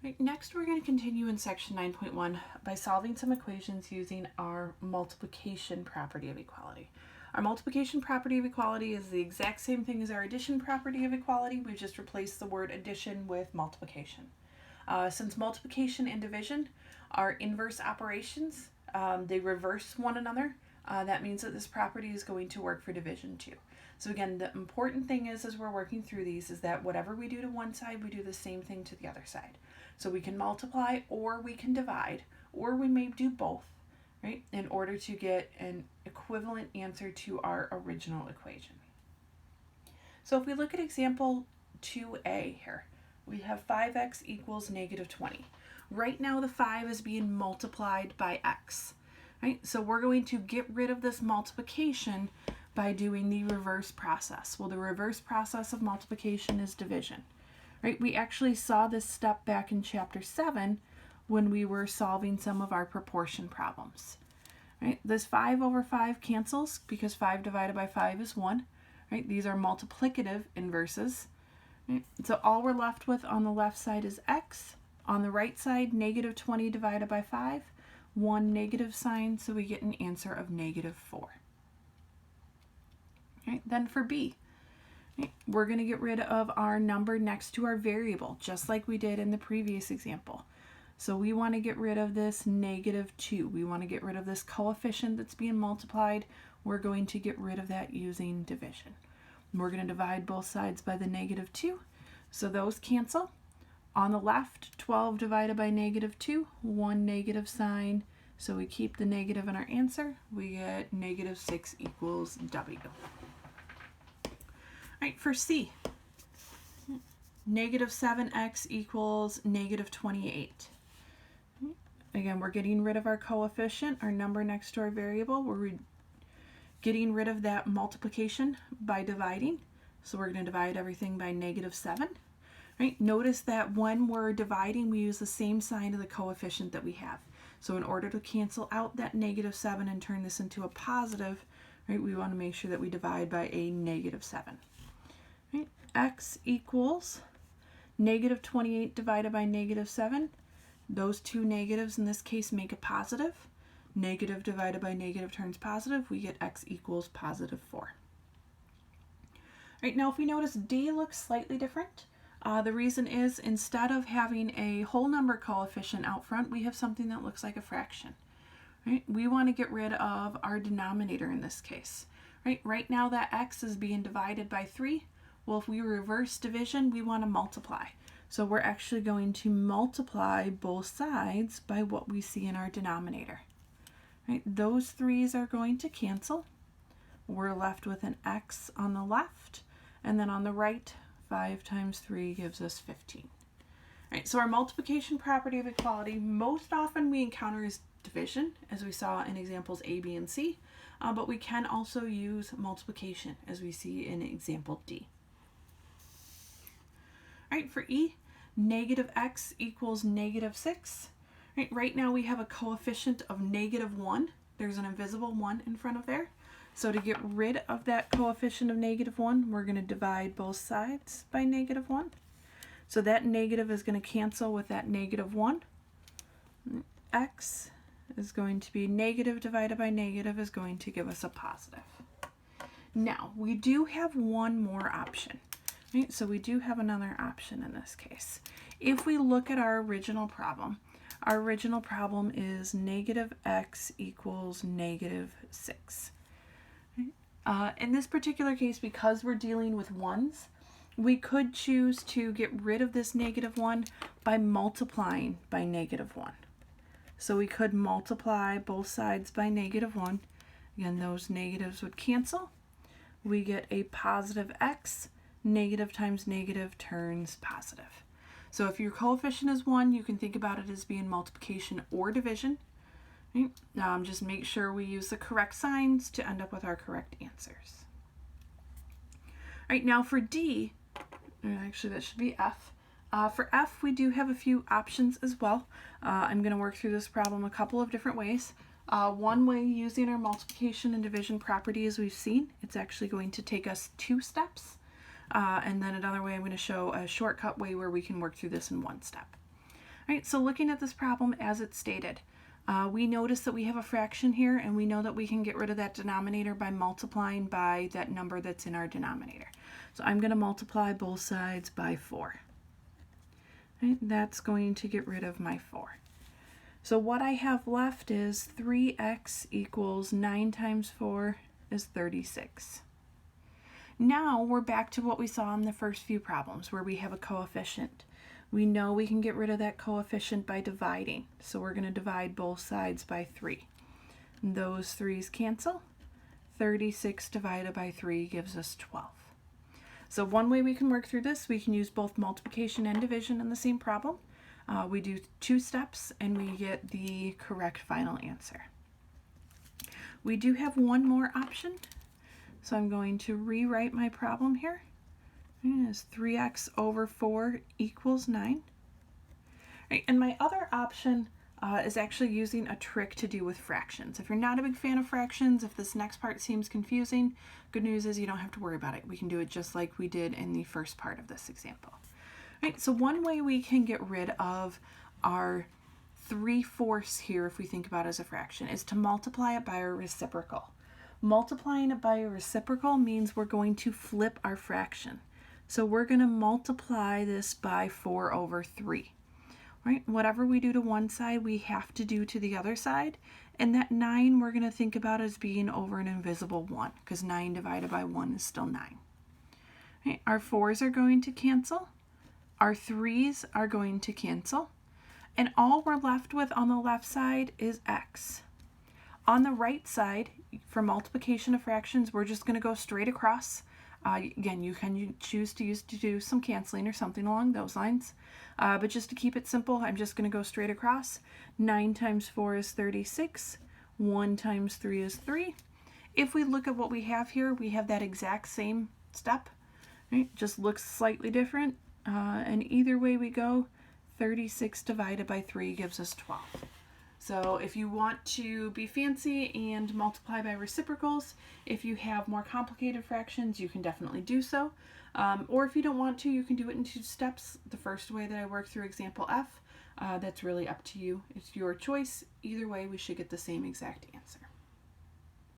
Right, next we're going to continue in section 9.1 by solving some equations using our multiplication property of equality. Our multiplication property of equality is the exact same thing as our addition property of equality. We've just replaced the word addition with multiplication. Since multiplication and division are inverse operations, they reverse one another. That means that this property is going to work for division too. So again, the important thing is, as we're working through these, is that whatever we do to one side, we do the same thing to the other side. So we can multiply, or we can divide, or we may do both, right, in order to get an equivalent answer to our original equation. So if we look at example 2a here, we have 5x equals negative 20. Right now the 5 is being multiplied by x, right? So we're going to get rid of this multiplication by doing the reverse process. Well, the reverse process of multiplication is division. Right? We actually saw this step back in chapter 7 when we were solving some of our proportion problems. Right? This 5 over 5 cancels because 5 divided by 5 is 1. Right? These are multiplicative inverses. Right? So all we're left with on the left side is x. On the right side, negative 20 divided by 5, 1 negative sign, so we get an answer of negative 4. Right? Then for b, we're going to get rid of our number next to our variable, just like we did in the previous example. So we want to get rid of this negative 2. We want to get rid of this coefficient that's being multiplied. We're going to get rid of that using division. We're going to divide both sides by the negative 2. So those cancel. On the left, 12 divided by negative 2, 1 negative sign. So we keep the negative in our answer. We get negative 6 equals W. Right, for C, negative 7x equals negative 28. Again, we're getting rid of our coefficient, our number next to our variable. We're getting rid of that multiplication by dividing. So we're going to divide everything by negative 7. Right? Notice that when we're dividing, we use the same sign of the coefficient that we have. So in order to cancel out that negative 7 and turn this into a positive, right, we want to make sure that we divide by a negative 7. Right? X equals negative 28 divided by negative 7. Those two negatives in this case make a positive. Negative divided by negative turns positive. We get x equals positive 4. Right, now if we notice D looks slightly different, the reason is instead of having a whole number coefficient out front, we have something that looks like a fraction. Right? We want to get rid of our denominator in this case. Right now that x is being divided by 3. Well, if we reverse division, we want to multiply. So we're actually going to multiply both sides by what we see in our denominator. Right? Those 3's are going to cancel. We're left with an x on the left, and then on the right, 5 times 3 gives us 15. Right, so our multiplication property of equality, most often we encounter is division, as we saw in examples A, B, and C, but we can also use multiplication, as we see in example D. Right, for E, negative x equals negative 6. Right now we have a coefficient of negative 1. There's an invisible 1 in front of there. So to get rid of that coefficient of negative 1, we're going to divide both sides by negative 1. So that negative is going to cancel with that negative 1. X is going to be negative divided by negative is going to give us a positive. Now, we do have one more option. Right? So we do have another option in this case. If we look at our original problem is negative x equals negative 6. Right? In this particular case, because we're dealing with ones, we could choose to get rid of this negative 1 by multiplying by negative 1. So we could multiply both sides by negative 1. Again, those negatives would cancel. We get a positive x. Negative times negative turns positive. So if your coefficient is 1, you can think about it as being multiplication or division. Right? Just make sure we use the correct signs to end up with our correct answers. All right, now for D, actually that should be F. For F, we do have a few options as well. I'm going to work through this problem a couple of different ways. One way, using our multiplication and division property as we've seen, it's actually going to take us 2 steps. And then another way, I'm going to show a shortcut way where we can work through this in 1 step. All right, so looking at this problem as it's stated, we notice that we have a fraction here, and we know that we can get rid of that denominator by multiplying by that number that's in our denominator. So I'm going to multiply both sides by 4. Right, that's going to get rid of my 4. So what I have left is 3x equals 9 times 4 is 36. Now we're back to what we saw in the first few problems where we have a coefficient. We know we can get rid of that coefficient by dividing. So we're going to divide both sides by 3. Those 3's cancel. 36 divided by 3 gives us 12. So one way we can work through this, we can use both multiplication and division in the same problem. We do 2 steps and we get the correct final answer. We do have one more option. So I'm going to rewrite my problem here. As 3x over 4 equals 9. Right, and my other option is actually using a trick to do with fractions. If you're not a big fan of fractions, if this next part seems confusing, good news is you don't have to worry about it. We can do it just like we did in the first part of this example. Right, so one way we can get rid of our 3/4 here, if we think about it as a fraction, is to multiply it by a reciprocal. Multiplying it by a reciprocal means we're going to flip our fraction. So we're going to multiply this by 4 over 3. Right? Whatever we do to one side, we have to do to the other side. And that 9 we're going to think about as being over an invisible 1, because 9 divided by 1 is still 9. Right? Our 4's are going to cancel. Our 3's are going to cancel. And all we're left with on the left side is x. On the right side, for multiplication of fractions, we're just going to go straight across. Again, you can choose to do some canceling or something along those lines. But just to keep it simple, I'm just going to go straight across. 9 times 4 is 36. 1 times 3 is 3. If we look at what we have here, we have that exact same step. Right? Just looks slightly different. And either way we go, 36 divided by 3 gives us 12. So if you want to be fancy and multiply by reciprocals, if you have more complicated fractions, you can definitely do so. Or if you don't want to, you can do it in 2 steps. The first way that I work through example F, that's really up to you. It's your choice. Either way, we should get the same exact answer.